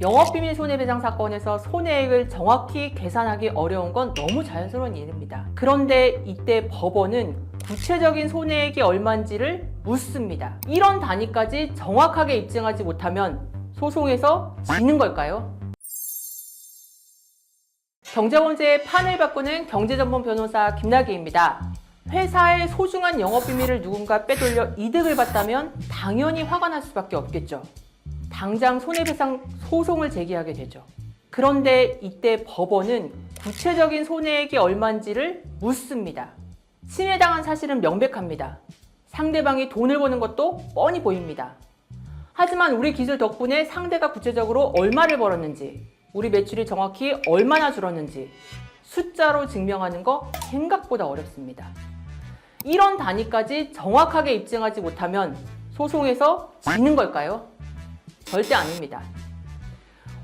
영업비밀 손해배상 사건에서 손해액을 정확히 계산하기 어려운 건 너무 자연스러운 일입니다. 그런데 이때 법원은 구체적인 손해액이 얼마인지를 묻습니다. 이런 단위까지 정확하게 입증하지 못하면 소송에서 지는 걸까요? 경제범죄의 판을 바꾸는 경제전문 변호사 김나기입니다. 회사의 소중한 영업비밀을 누군가 빼돌려 이득을 봤다면 당연히 화가 날 수밖에 없겠죠. 당장 손해배상 소송을 제기하게 되죠. 그런데 이때 법원은 구체적인 손해액이 얼마인지를 묻습니다. 침해당한 사실은 명백합니다. 상대방이 돈을 버는 것도 뻔히 보입니다. 하지만 우리 기술 덕분에 상대가 구체적으로 얼마를 벌었는지, 우리 매출이 정확히 얼마나 줄었는지 숫자로 증명하는 거 생각보다 어렵습니다. 이런 단위까지 정확하게 입증하지 못하면 소송에서 지는 걸까요? 절대 아닙니다.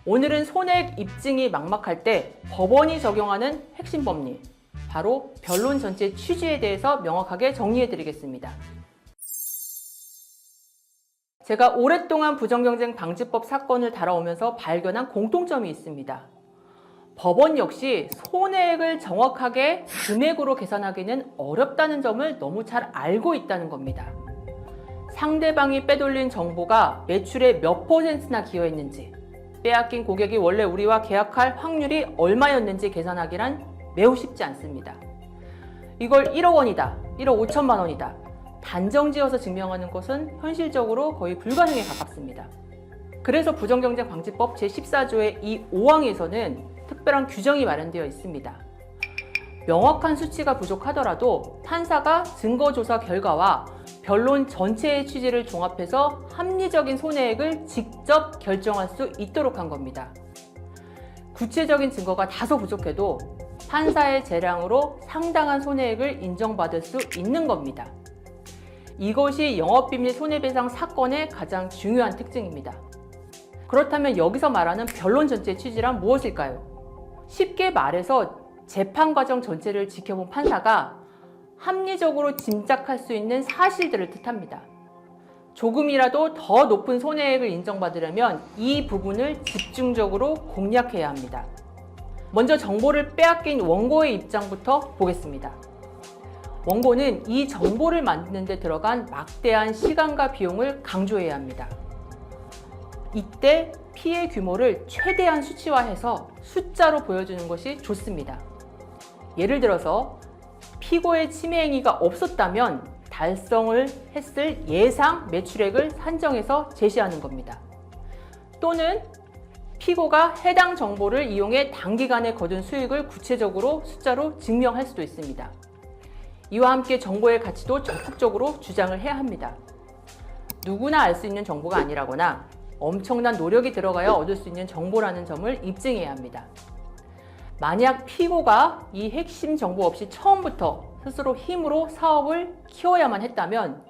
오늘은 손해액 입증이 막막할 때 법원이 적용하는 핵심 법리, 바로 변론 전체 취지에 대해서 명확하게 정리해 드리겠습니다. 제가 오랫동안 부정경쟁 방지법 사건을 다뤄오면서 발견한 공통점이 있습니다. 법원 역시 손해액을 정확하게 금액으로 계산하기는 어렵다는 점을 너무 잘 알고 있다는 겁니다. 상대방이 빼돌린 정보가 매출의 몇 %나 기여했는지, 빼앗긴 고객이 원래 우리와 계약할 확률이 얼마였는지 계산하기란 매우 쉽지 않습니다. 이걸 1억 원이다, 1억 5천만 원이다 단정지어서 증명하는 것은 현실적으로 거의 불가능에 가깝습니다. 그래서 부정경쟁 방지법 제14조의 이 5항에서는 특별한 규정이 마련되어 있습니다. 명확한 수치가 부족하더라도 판사가 증거조사 결과와 변론 전체의 취지를 종합해서 합리적인 손해액을 직접 결정할 수 있도록 한 겁니다. 구체적인 증거가 다소 부족해도 판사의 재량으로 상당한 손해액을 인정받을 수 있는 겁니다. 이것이 영업비밀 손해배상 사건의 가장 중요한 특징입니다. 그렇다면 여기서 말하는 변론 전체의 취지란 무엇일까요? 쉽게 말해서 재판 과정 전체를 지켜본 판사가 합리적으로 짐작할 수 있는 사실들을 뜻합니다. 조금이라도 더 높은 손해액을 인정받으려면 이 부분을 집중적으로 공략해야 합니다. 먼저 정보를 빼앗긴 원고의 입장부터 보겠습니다. 원고는 이 정보를 만드는 데 들어간 막대한 시간과 비용을 강조해야 합니다. 이때 피해 규모를 최대한 수치화해서 숫자로 보여주는 것이 좋습니다. 예를 들어서 피고의 침해 행위가 없었다면 달성을 했을 예상 매출액을 산정해서 제시하는 겁니다. 또는 피고가 해당 정보를 이용해 단기간에 거둔 수익을 구체적으로 숫자로 증명할 수도 있습니다. 이와 함께 정보의 가치도 적극적으로 주장을 해야 합니다. 누구나 알 수 있는 정보가 아니라거나 엄청난 노력이 들어가야 얻을 수 있는 정보라는 점을 입증해야 합니다. 만약 피고가 이 핵심 정보 없이 처음부터 스스로 힘으로 사업을 키워야만 했다면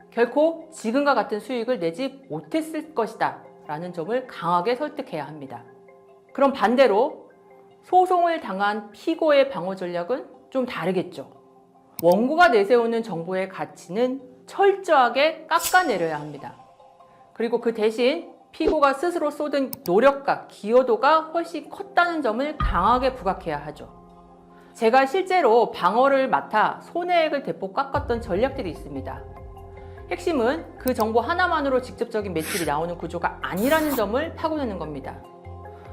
결코 지금과 같은 수익을 내지 못했을 것이다 라는 점을 강하게 설득해야 합니다. 그럼 반대로 소송을 당한 피고의 방어 전략은 좀 다르겠죠. 원고가 내세우는 정보의 가치는 철저하게 깎아내려야 합니다. 그리고 그 대신 피고가 스스로 쏟은 노력과 기여도가 훨씬 컸다는 점을 강하게 부각해야 하죠. 제가 실제로 방어를 맡아 손해액을 대폭 깎았던 전략들이 있습니다. 핵심은 그 정보 하나만으로 직접적인 매출이 나오는 구조가 아니라는 점을 파고드는 겁니다.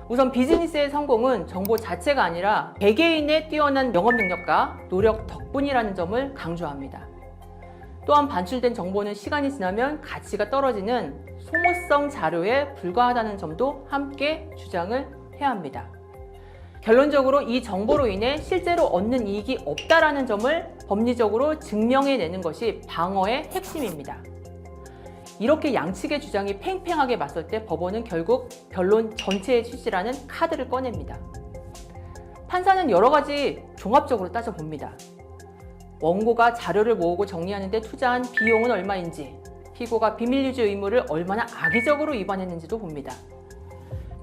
우선 비즈니스의 성공은 정보 자체가 아니라 개개인의 뛰어난 영업 능력과 노력 덕분이라는 점을 강조합니다. 또한 반출된 정보는 시간이 지나면 가치가 떨어지는 소모성 자료에 불과하다는 점도 함께 주장을 해야 합니다. 결론적으로 이 정보로 인해 실제로 얻는 이익이 없다라는 점을 법리적으로 증명해내는 것이 방어의 핵심입니다. 이렇게 양측의 주장이 팽팽하게 맞설 때 법원은 결국 변론 전체의 취지라는 카드를 꺼냅니다. 판사는 여러 가지 종합적으로 따져봅니다. 원고가 자료를 모으고 정리하는 데 투자한 비용은 얼마인지, 피고가 비밀유지 의무를 얼마나 악의적으로 위반했는지도 봅니다.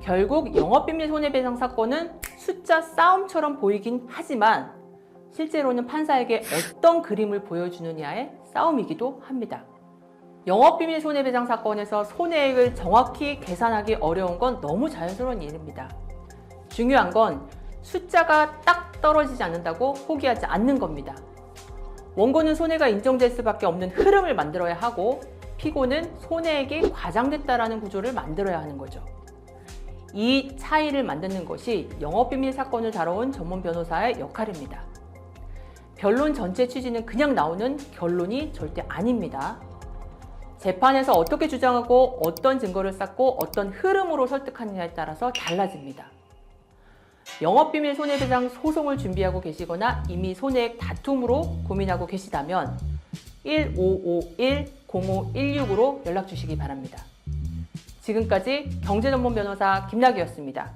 결국 영업비밀 손해배상 사건은 숫자 싸움처럼 보이긴 하지만 실제로는 판사에게 어떤 그림을 보여주느냐의 싸움이기도 합니다. 영업비밀 손해배상 사건에서 손해액을 정확히 계산하기 어려운 건 너무 자연스러운 일입니다. 중요한 건 숫자가 딱 떨어지지 않는다고 포기하지 않는 겁니다. 원고는 손해가 인정될 수밖에 없는 흐름을 만들어야 하고 피고는 손해액이 과장됐다라는 구조를 만들어야 하는 거죠. 이 차이를 만드는 것이 영업비밀 사건을 다뤄온 전문 변호사의 역할입니다. 변론 전체 취지는 그냥 나오는 결론이 절대 아닙니다. 재판에서 어떻게 주장하고 어떤 증거를 쌓고 어떤 흐름으로 설득하느냐에 따라서 달라집니다. 영업비밀 손해배상 소송을 준비하고 계시거나 이미 손해액 다툼으로 고민하고 계시다면 1551-0516으로 연락 주시기 바랍니다. 지금까지 경제전문 변호사 김나기였습니다.